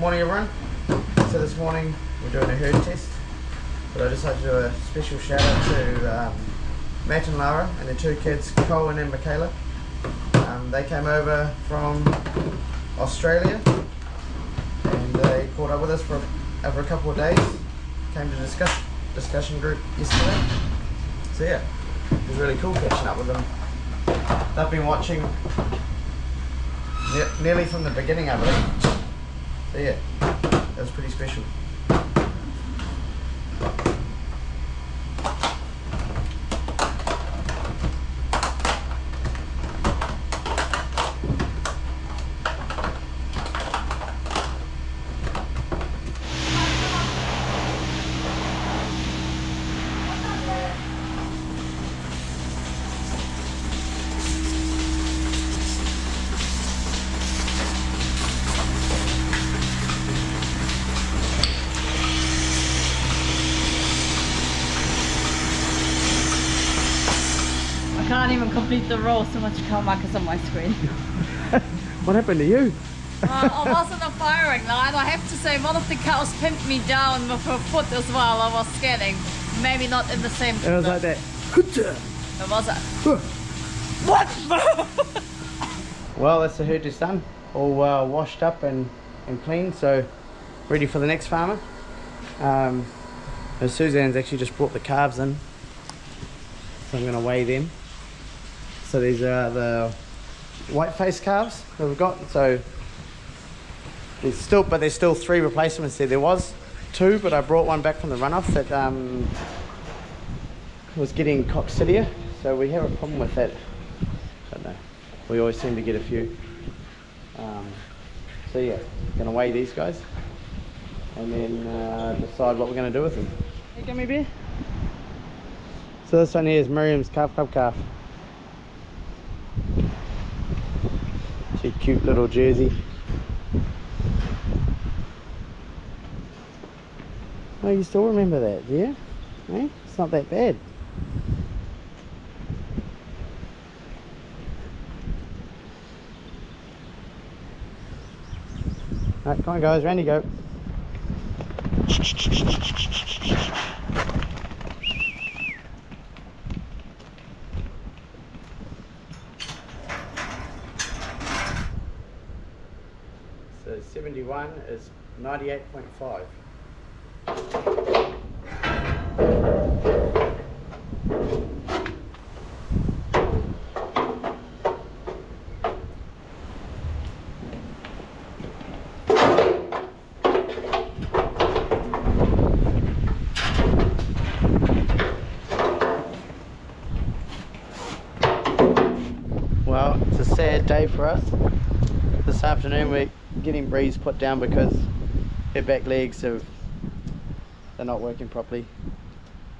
Morning everyone. So this morning we're doing a herd test, but I just like to do a special shout out to Matt and Lara and their two kids, Colin and Michaela. They came over from Australia and they caught up with us for over a couple of days. Came to discussion group yesterday. So yeah, it was really cool catching up with them. They've been watching nearly from the beginning, I believe. So yeah, that was pretty special. I can't even complete the row, so much car markers on my screen. What happened to you? I was on a firing line. I have to say, one of the cows pinned me down with her foot as well. I was scanning. Maybe not in the same. It was like that. It was a... What? Well, that's the herd just done. All washed up and clean, so ready for the next farmer. Suzanne's actually just brought the calves in, so I'm going to weigh them. So these are the white-faced calves that we've got. So there's still 3 replacements there. There was 2, but I brought one back from the runoff that was getting coccidia. So we have a problem with that. I don't know. We always seem to get a few. So yeah, gonna weigh these guys and then decide what we're gonna do with them. Hey, gummy bear. So this one here is Miriam's calf club calf. She's a cute little Jersey. Oh, you still remember that, yeah? Eh? It's not that bad. Alright, come on guys, round you go. So 71 is 98.5. Well, it's a sad day for us. This afternoon we're getting Breeze put down because her back legs they're not working properly.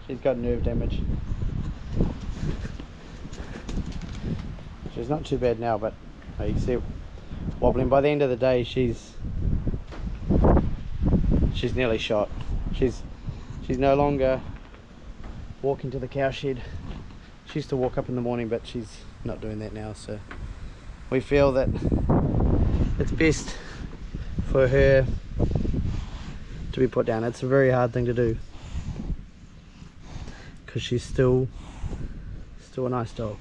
She's got nerve damage. She's not too bad now, but you can see it wobbling. By the end of the day she's nearly shot. She's no longer walking to the cow shed. She used to walk up in the morning, but she's not doing that now, so we feel that it's best for her to be put down. It's a very hard thing to do because she's still a nice dog.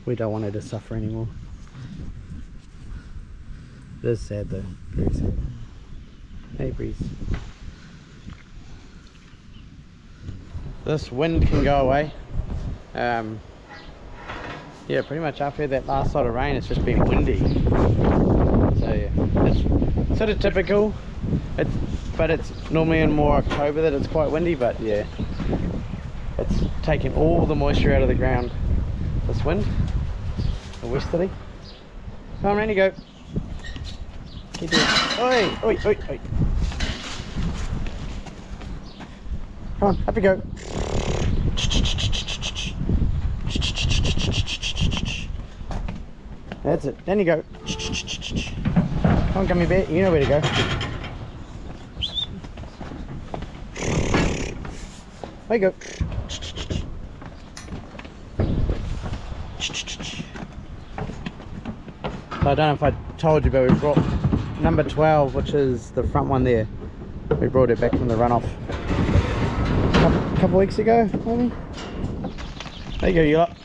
We don't want her to suffer anymore. It is sad though, very sad. Hey Breeze. This wind can go away. Yeah, pretty much after that last lot of rain it's just been windy. So yeah, it's sort of typical. But it's normally in more October that it's quite windy, but yeah. It's taking all the moisture out of the ground, this wind. The westerly. Come on, Randy, go. Keep doing it. Oi, oi, oi, oi. Come on, up you go. That's it. Then you go. Come on, gummy bear. You know where to go. There you go. So I don't know if I told you, but we brought number 12, which is the front one there. We brought it back from the runoff a couple weeks ago, maybe. There you go, you lot.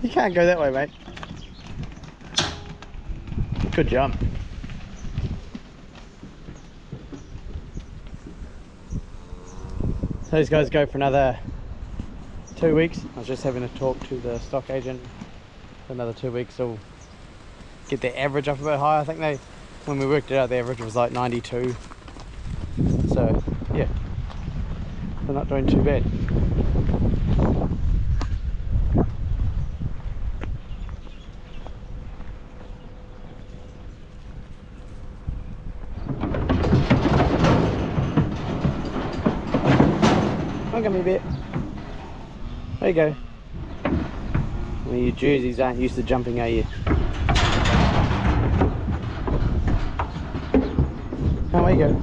You can't go that way, mate. Good jump. So these guys go for another 2 weeks. I was just having a talk to the stock agent. For another 2 weeks, they'll get their average up a bit higher. I think when we worked it out, the average was like 92. So yeah, they're not doing too bad. Come here a bit. There you go. Well, your jerseys aren't used to jumping, are you? Oh, there you go.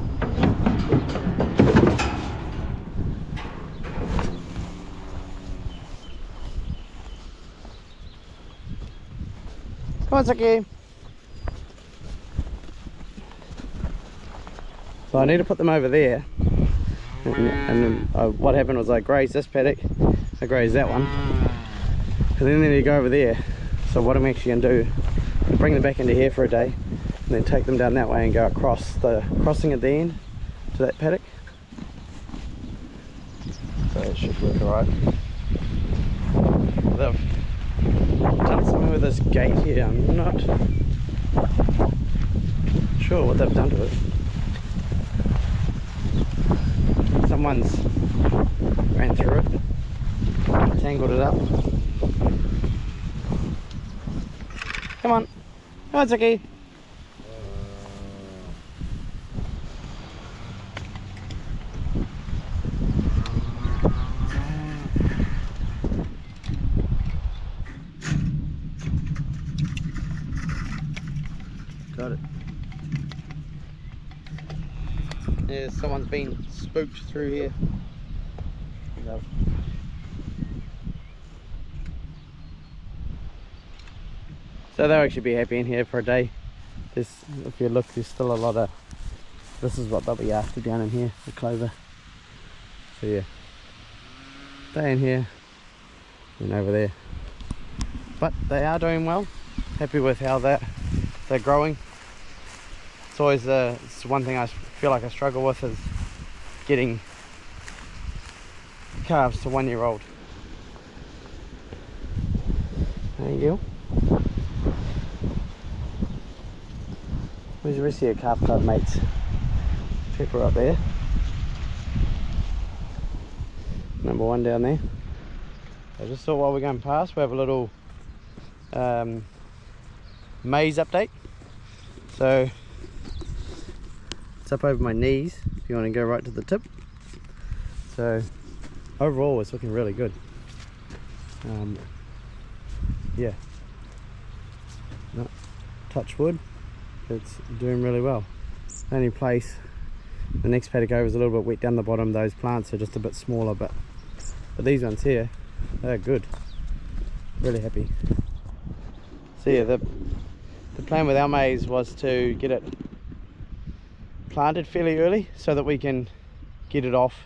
Come on, Saki. So I need to put them over there. And what happened was I grazed this paddock, I grazed that one, and then they go over there. So what I'm actually going to do is bring them back into here for a day, and then take them down that way and go across the crossing at the end to that paddock. So it should work alright. They've done something with this gate here. I'm not sure what they've done to it. Someone's ran through it, tangled it up. Come on, come on, Saki. Got it. Yeah, someone's been spooked through here. No. So they'll actually be happy in here for a day. If you look, there's still a lot of, this is what they'll be after down in here, the clover. So yeah, stay in here and over there. But they are doing well. Happy with how they're growing. It's always it's one thing I feel like I struggle with is getting calves to 1 year old. There you go. Where's the rest of your calf club mates? Pepper up there. Number 1 down there. I just thought while we're going past, we have a little maize update. So it's up over my knees if you want to go right to the tip. So overall it's looking really good. Yeah, no, touch wood, it's doing really well. The only place, the next paddock over is a little bit wet down the bottom. Those plants are just a bit smaller, but these ones here, they're good. Really happy. So yeah, the plan with our maize was to get it planted fairly early so that we can get it off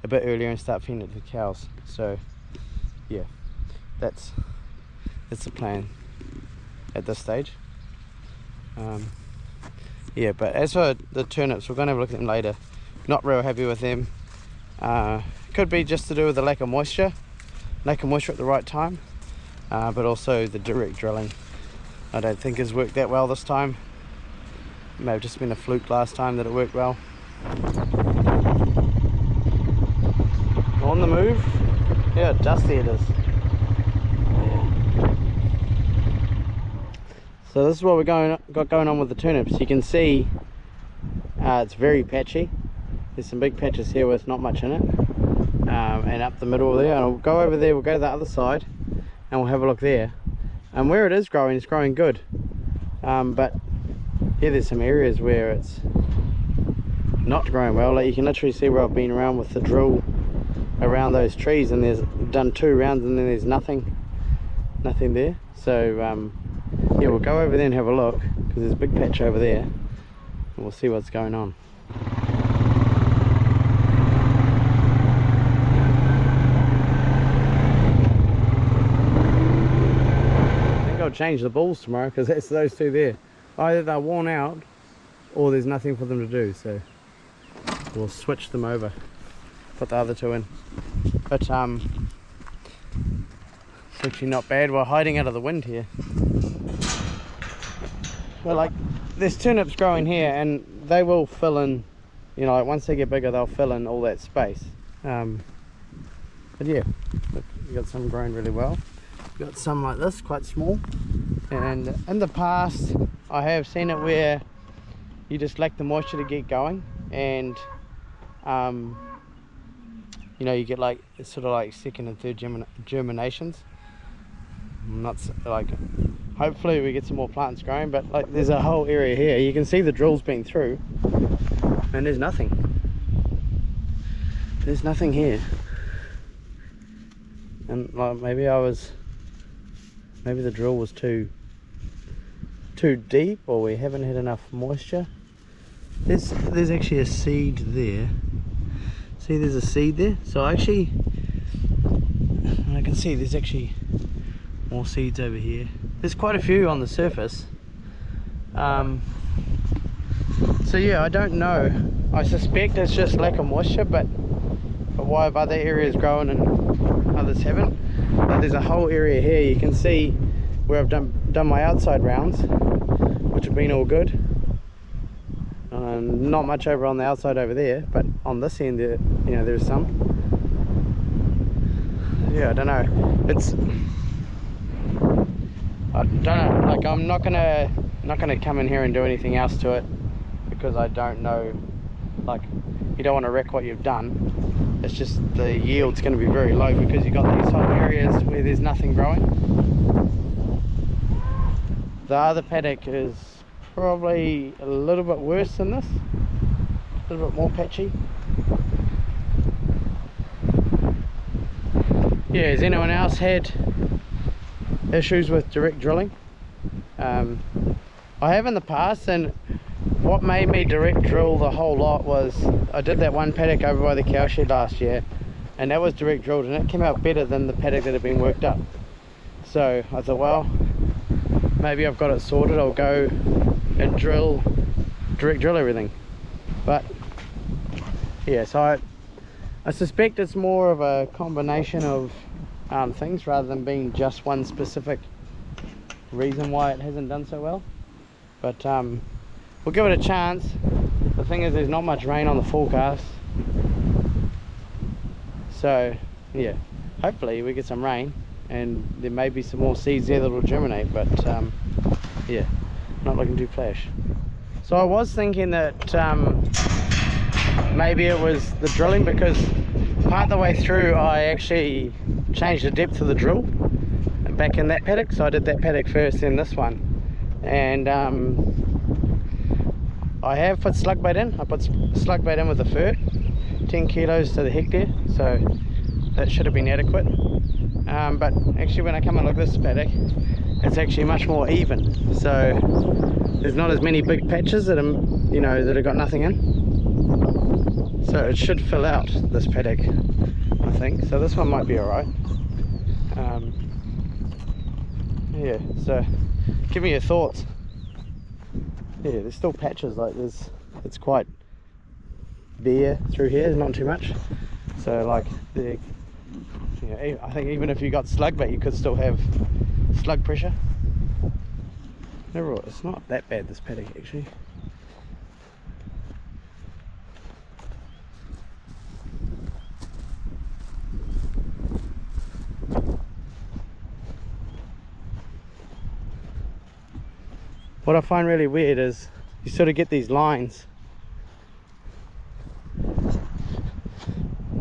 a bit earlier and start feeding it to the cows. So yeah, that's the plan at this stage. Yeah, but as for the turnips, we're going to have a look at them later. Not real happy with them. Could be just to do with the lack of moisture at the right time, but also the direct drilling I don't think has worked that well this time. It may have just been a fluke last time that it worked well. On the move. Yeah, dusty it is. So this is what got going on with the turnips. You can see it's very patchy. There's some big patches here with not much in it, and up the middle there. And I'll go over there, we'll go to the other side and we'll have a look there. And where it is growing, it's growing good, but yeah, there's some areas where it's not growing well. Like you can literally see where I've been around with the drill around those trees, and there's done 2 rounds and then there's nothing there. So yeah, we'll go over there and have a look, because there's a big patch over there, and we'll see what's going on. I think I'll change the balls tomorrow, because that's those 2 there. Either they're worn out or there's nothing for them to do, so we'll switch them over, put the other 2 in. But it's actually not bad. We're hiding out of the wind here. But like, there's turnips growing here, and they will fill in, you know, like once they get bigger they'll fill in all that space. But yeah, look, we got some growing really well. We've got some like this, quite small, and in the past I have seen it where you just lack the moisture to get going, and you know, you get like sort of like 2nd and 3rd germinations. Not like, hopefully we get some more plants growing, but like there's a whole area here, you can see the drill's been through and there's nothing here. And like maybe the drill was too deep, or we haven't had enough moisture. There's actually a seed there. See, there's a seed there. So actually, I can see there's actually more seeds over here. There's quite a few on the surface. So yeah, I don't know. I suspect it's just lack of moisture, but why have other areas grown and others haven't? But there's a whole area here. You can see where I've done my outside rounds, which have been all good. Not much over on the outside over there, but on this end there, you know, there's some. Yeah, I don't know. I don't know. Like, I'm not gonna come in here and do anything else to it, because I don't know. Like, you don't want to wreck what you've done. It's just the yield's going to be very low, because you've got these whole areas where there's nothing growing. The other paddock is probably a little bit worse than this, a little bit more patchy. Yeah, has anyone else had issues with direct drilling? I have in the past, and what made me direct drill the whole lot was I did that one paddock over by the cow shed last year, and that was direct drilled, and it came out better than the paddock that had been worked up. So I thought, well, maybe I've got it sorted, I'll go and direct drill everything. But yeah, so I suspect it's more of a combination of things, rather than being just one specific reason why it hasn't done so well. But we'll give it a chance. The thing is, there's not much rain on the forecast, so yeah, hopefully we get some rain and there may be some more seeds there that will germinate. But yeah, not looking too flash. So I was thinking that maybe it was the drilling, because part of the way through I actually changed the depth of the drill back in that paddock. So I did that paddock first, then this one, and I have put slug bait in. I put slug bait in with the fur, 10 kilos to the hectare, so that should have been adequate. But actually, when I come and look at this paddock, it's actually much more even, so there's not as many big patches that are, you know, that have got nothing in. So it should fill out this paddock, I think. So this one might be alright. Yeah, so give me your thoughts. Yeah, there's still patches, like it's quite bare through here, there's not too much. So like, you know, I think even if you got slug bait, you could still have slug pressure. Overall, it's not that bad, this paddock actually. What I find really weird is you sort of get these lines.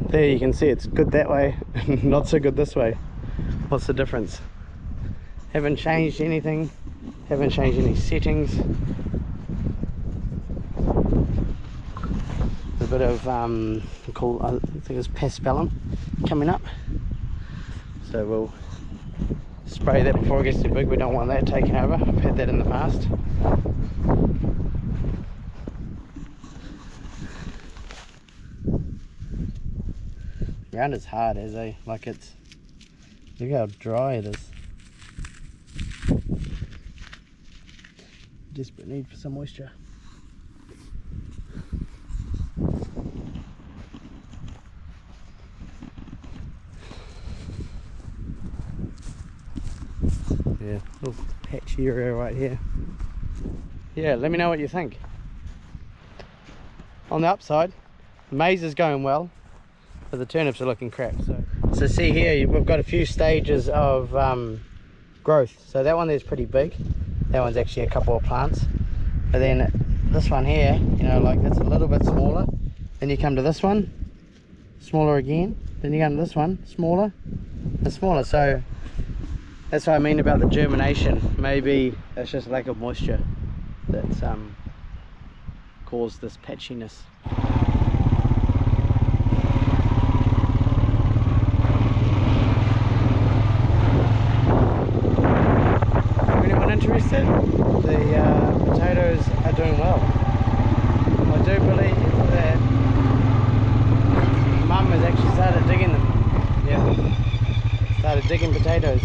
There you can see it's good that way and not so good this way. What's the difference? Haven't changed anything, haven't changed any settings. The bit of I think it's paspalum coming up, so we'll spray that before it gets too big. We don't want that taking over. I've had that in the past. The ground is hard, like it's, look how dry it is. Desperate need for some moisture. Yeah, little patchy area right here. Yeah, let me know what you think. On the upside, the maize is going well, but the turnips are looking crap. So see here, we've got a few stages of growth. So that one there's pretty big. That one's actually a couple of plants. But then this one here, you know, like that's a little bit smaller. Then you come to this one, smaller again. Then you come to this one, smaller and smaller. So that's what I mean about the germination. Maybe it's just lack of moisture that's caused this patchiness. For anyone interested, the potatoes are doing well. I do believe that Mum has actually started digging them. Yeah, started digging potatoes.